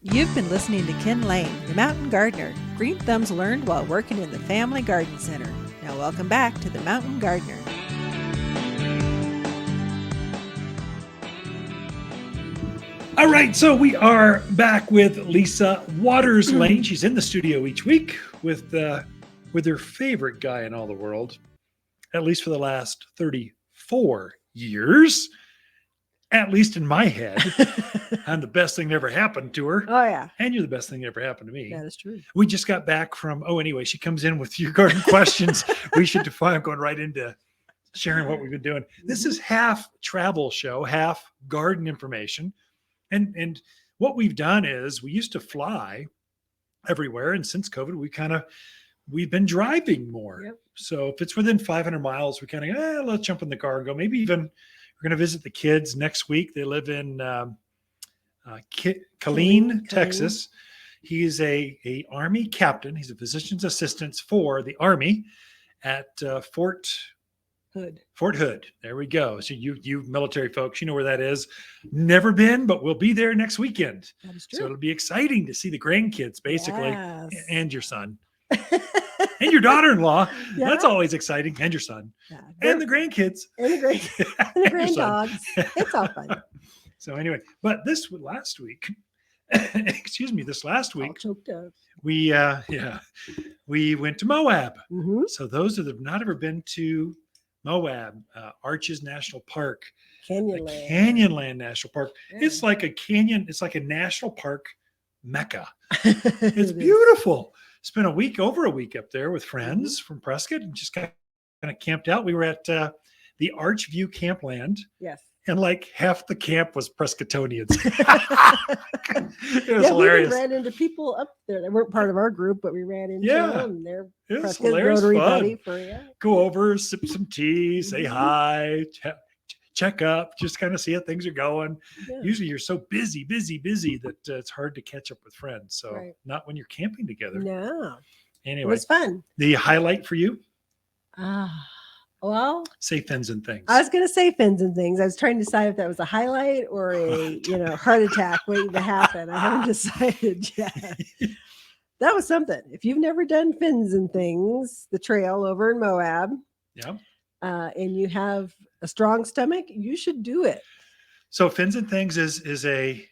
You've been listening to Ken Lain, the Mountain Gardener. Green thumbs learned while working in the Family Garden Center. Now welcome back to the Mountain Gardener. All right, so we are back with Lisa Waters Lain. She's in the studio each week with her favorite guy in all the world, at least for the last 34 years. At least in my head, I'm the best thing that ever happened to her. Oh, yeah. And you're the best thing that ever happened to me. That is true. We just got back from, anyway, she comes in with your garden questions. We should define, I'm going right into sharing what we've been doing. This is half travel show, half garden information. And what we've done is we used to fly everywhere. And since COVID, we've been driving more. Yep. So if it's within 500 miles, we kind of, let's jump in the car and go. Maybe even we're going to visit the kids next week. They live in Killeen, Texas. He's a Army captain. He's a physician's assistant for the Army at Fort Hood. There we go. So you military folks, you know where that is. Never been, but we'll be there next weekend. That is true. So it'll be exciting to see the grandkids, basically, Yes. and your son. And your daughter-in-law. Yeah. That's always exciting. And your son. Yeah. And the grandkids. And the grand dogs. It's all fun. So anyway, but this last week, this last All week, choked up. we went to Moab. Mm-hmm. So those that have not ever been to Moab, Arches National Park, Canyonland National Park. Yeah. It's like a canyon. It's like a national park mecca. It's beautiful. Spent over a week up there with friends from Prescott and just kind of camped out. We were at the Archview Campland. Yes. And like half the camp was Prescottonians. It was hilarious. We ran into people up there that weren't part of our group, but we ran into them. They're Prescott Rotary buddy for you. Go over, sip some tea, say hi, check up, just kind of see how things are going. Yeah. Usually you're so busy that it's hard to catch up with friends. So not when you're camping together. No. Anyway. It was fun. The highlight for you? Well, say fins and things. I was going to say fins and things. I was trying to decide if that was a highlight or a heart attack waiting to happen. I haven't decided yet. That was something. If you've never done fins and things, the trail over in Moab, and you have a strong stomach, you should do it. So fins and things it's a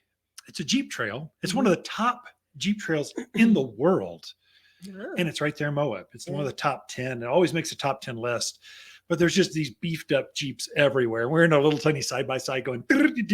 Jeep trail. It's one of the top Jeep trails in the world. Oh. And it's right there in Moab. It's one of the top 10. It always makes a top 10 list. But there's just these beefed up Jeeps everywhere. We're in a little tiny side-by-side going, driving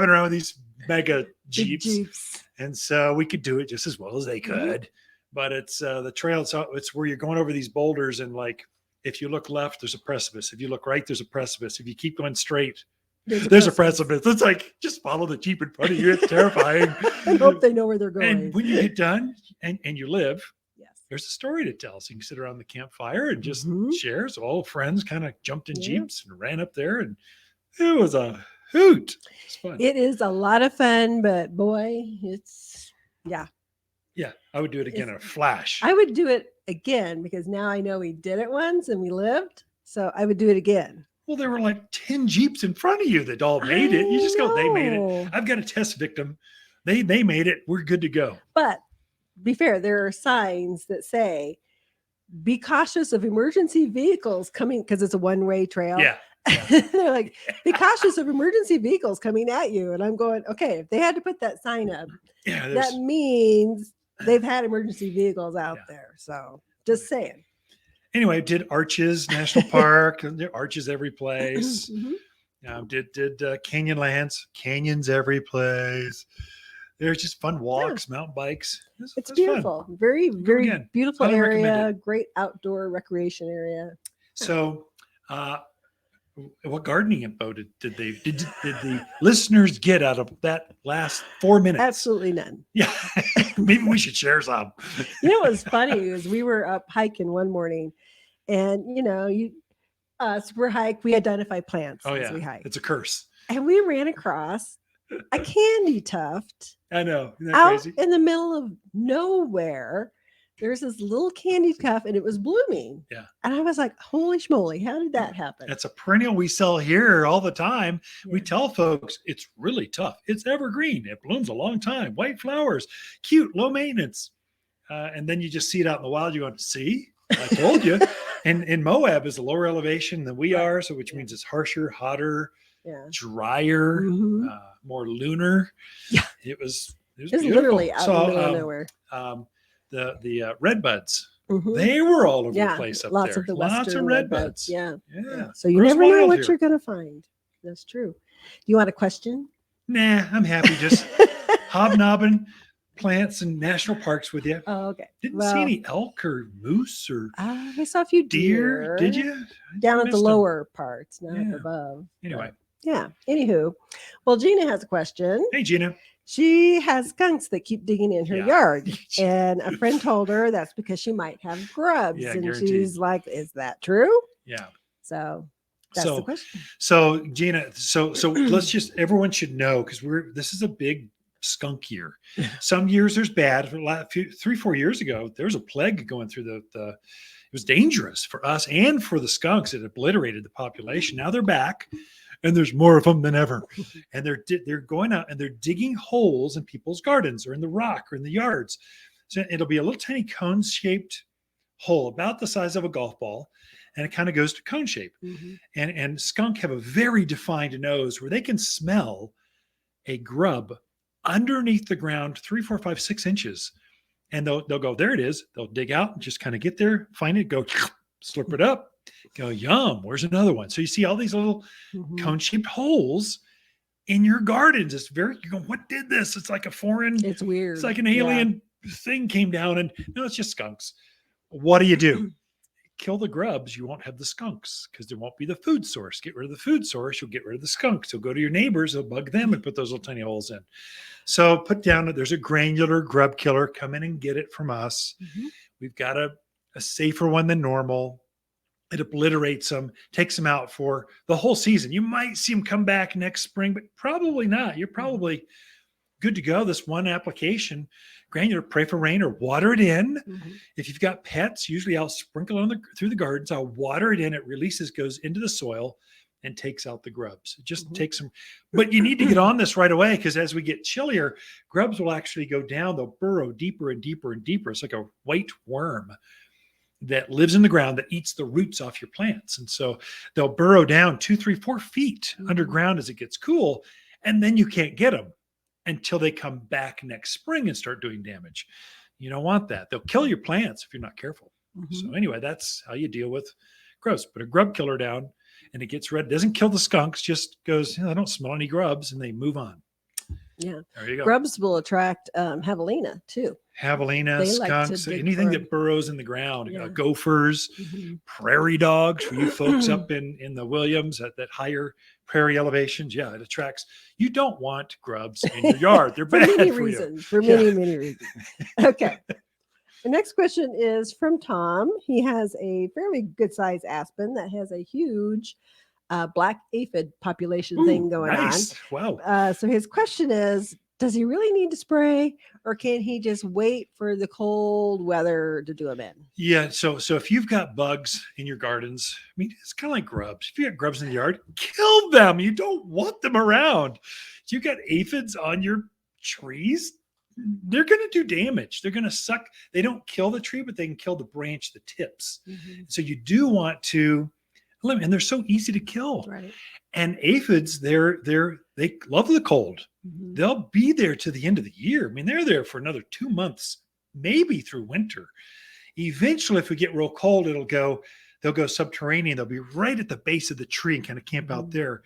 around with these mega Jeeps. And so we could do it just as well as they could. But it's the trail. It's where you're going over these boulders. And like, if you look left, there's a precipice. If you look right, there's a precipice. If you keep going straight, there's a precipice. It's like, just follow the Jeep in front of you. It's terrifying. I hope they know where they're going. And when you get done and you live, there's a story to tell. So you can sit around the campfire and just share. So all friends kind of jumped in Jeeps and ran up there, and it was a hoot. It's fun. It is a lot of fun, but boy, it's Yeah, I would do it again in a flash. I would do it again because now I know we did it once and we lived. So I would do it again. Well, there were like 10 Jeeps in front of you that all made it. You just go, they made it. I've got a test victim. They made it. We're good to go. But be fair, there are signs that say, be cautious of emergency vehicles coming, because it's a one-way trail. Yeah. They're like, be cautious of emergency vehicles coming at you. And I'm going, okay, if they had to put that sign up, that means they've had emergency vehicles out there. So just saying. Anyway, did Arches National Park. There are arches every place. Did canyons every place. There's just fun walks, mountain bikes. It's beautiful. Fun. Very, very beautiful area. Great outdoor recreation area. So, what gardening info did the listeners get out of that last 4 minutes? Absolutely none. Yeah, maybe we should share some. What was funny is we were up hiking one morning, and we're hike. We identify plants as we hike. It's a curse. And we ran across a candy tuft. I know. Isn't that out crazy? In the middle of nowhere there's this little candy cup and it was blooming. Yeah. And I was like, holy schmoly, how did that happen? That's a perennial we sell here all the time. Yeah. We tell folks it's really tough. It's evergreen. It blooms a long time. White flowers, cute, low maintenance. And then you just see it out in the wild. You're going, see, I told you. And Moab is a lower elevation than we are, so which means it's harsher, hotter, drier, more lunar. Yeah. It was it's literally out in the middle of nowhere. The red buds, they were all over the place up lots there. Of the lots of red buds. Yeah. Yeah. So you never know what you're going to find. That's true. You want a question? Nah, I'm happy just hobnobbing plants and national parks with you. Oh, okay. Didn't see any elk or moose or I saw a few deer. Did you? Down at the lower parts, not up above. Anyway. Yeah. Anywho, well, Gina has a question. Hey, Gina. She has skunks that keep digging in her yard. And a friend told her that's because she might have grubs. Yeah, and guaranteed. She's like, is that true? Yeah. So that's the question. So Gina, so let's just, everyone should know, because this is a big skunk year. Some years there's bad. 3-4 years ago, there was a plague going through it was dangerous for us and for the skunks. It obliterated the population. Now they're back. And there's more of them than ever. And they're going out and they're digging holes in people's gardens or in the rock or in the yards. So it'll be a little tiny cone-shaped hole about the size of a golf ball, and it kind of goes to cone shape. And skunk have a very defined nose where they can smell a grub underneath the ground 3, 4, 5, 6 inches. And they'll go, there it is. They'll dig out and just kind of get there, find it, go slurp it up. Go, yum, where's another one? So you see all these little cone-shaped holes in your gardens. It's you're going, what did this? It's like a foreign, it's weird. It's like an alien thing came down, and no, it's just skunks. What do? Kill the grubs, you won't have the skunks because there won't be the food source. Get rid of the food source, you'll get rid of the skunks. So go to your neighbors, they'll bug them and put those little tiny holes in. So put down, there's a granular grub killer. Come in and get it from us. We've got a safer one than normal. It obliterates them, takes them out for the whole season. You might see them come back next spring, but probably not. You're probably good to go. This one application, granular, pray for rain or water it in. If you've got pets, usually I'll sprinkle on through the gardens. I'll water it in. It releases, goes into the soil and takes out the grubs. It just takes them. But you need to get on this right away, because as we get chillier, grubs will actually go down. They'll burrow deeper and deeper and deeper. It's like a white worm that lives in the ground that eats the roots off your plants. And so they'll burrow down 2, 3, 4 feet underground as it gets cool. And then you can't get them until they come back next spring and start doing damage. You don't want that. They'll kill your plants if you're not careful. So anyway, that's how you deal with grubs. Put a grub killer down and it gets rid. It doesn't kill the skunks, just goes, I don't smell any grubs, and they move on. Yeah. There you go. Grubs will attract javelina too. Javelina, skunks, anything that burrows in the ground, gophers, prairie dogs for you folks up in the Williams at that higher prairie elevations. Yeah, it attracts. You don't want grubs in your yard. They're bad many for reasons. you. For many reasons. Okay. The next question is from Tom. He has a fairly good sized aspen that has a huge black aphid population thing going on. Wow. So his question is, does he really need to spray, or can he just wait for the cold weather to do him in? Yeah. So if you've got bugs in your gardens, I mean, it's kind of like grubs. If you got grubs in the yard, kill them. You don't want them around. If you got aphids on your trees, they're going to do damage. They're going to suck. They don't kill the tree, but they can kill the branch, the tips. So you do want to limit, and they're so easy to kill. Right. And aphids, they love the cold. They'll be there to the end of the year. I mean, they're there for another 2 months, maybe through winter. Eventually, if we get real cold, they'll go subterranean. They'll be right at the base of the tree and kind of camp out there,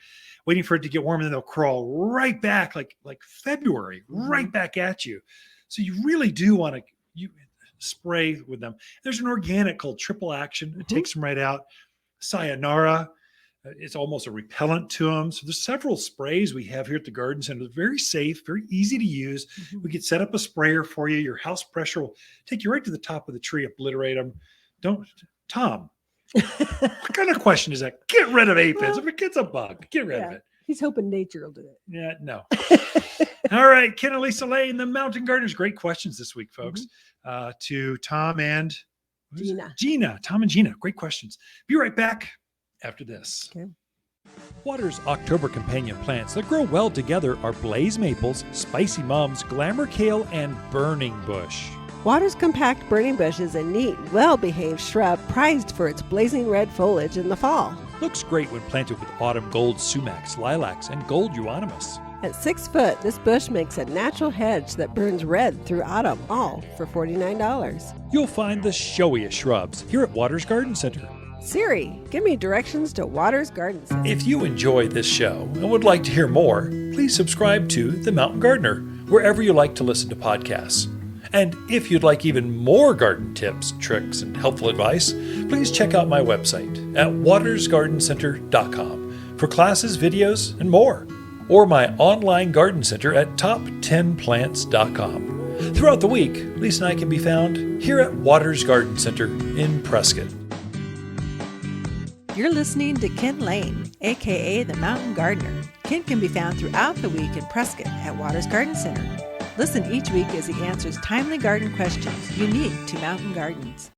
waiting for it to get warm, and then they'll crawl right back, like February, right back at you. So you really do want to spray with them. There's an organic called Triple Action. It takes them right out. Sayonara. It's almost a repellent to them. So there's several sprays we have here at the garden center. They're very safe, very easy to use. We could set up a sprayer for you. Your house pressure will take you right to the top of the tree, obliterate them. Tom, what kind of question is that? Get rid of aphids. If it gets a bug, get rid of it. He's hoping nature will do it. Yeah, no. All right, Ken and Lisa Lain, the Mountain Gardeners. Great questions this week, folks. To Tom and Gina. Tom and Gina, great questions. Be right back after this. Okay. Water's October companion plants that grow well together are blaze maples, spicy mums, glamour kale, and burning bush. Water's compact burning bush is a neat, well-behaved shrub prized for its blazing red foliage in the fall. Looks great when planted with autumn gold sumacs, lilacs, and gold euonymus. At 6 foot, this bush makes a natural hedge that burns red through autumn, all for $49. You'll find the showiest shrubs here at Water's Garden Center. Siri, give me directions to Water's Garden Center. If you enjoy this show and would like to hear more, please subscribe to The Mountain Gardener, wherever you like to listen to podcasts. And if you'd like even more garden tips, tricks, and helpful advice, please check out my website at watersgardencenter.com for classes, videos, and more, or my online garden center at top10plants.com. Throughout the week, Lisa and I can be found here at Waters Garden Center in Prescott. You're listening to Ken Lain, aka the Mountain Gardener. Ken can be found throughout the week in Prescott at Waters Garden Center. Listen each week as he answers timely garden questions unique to mountain gardens.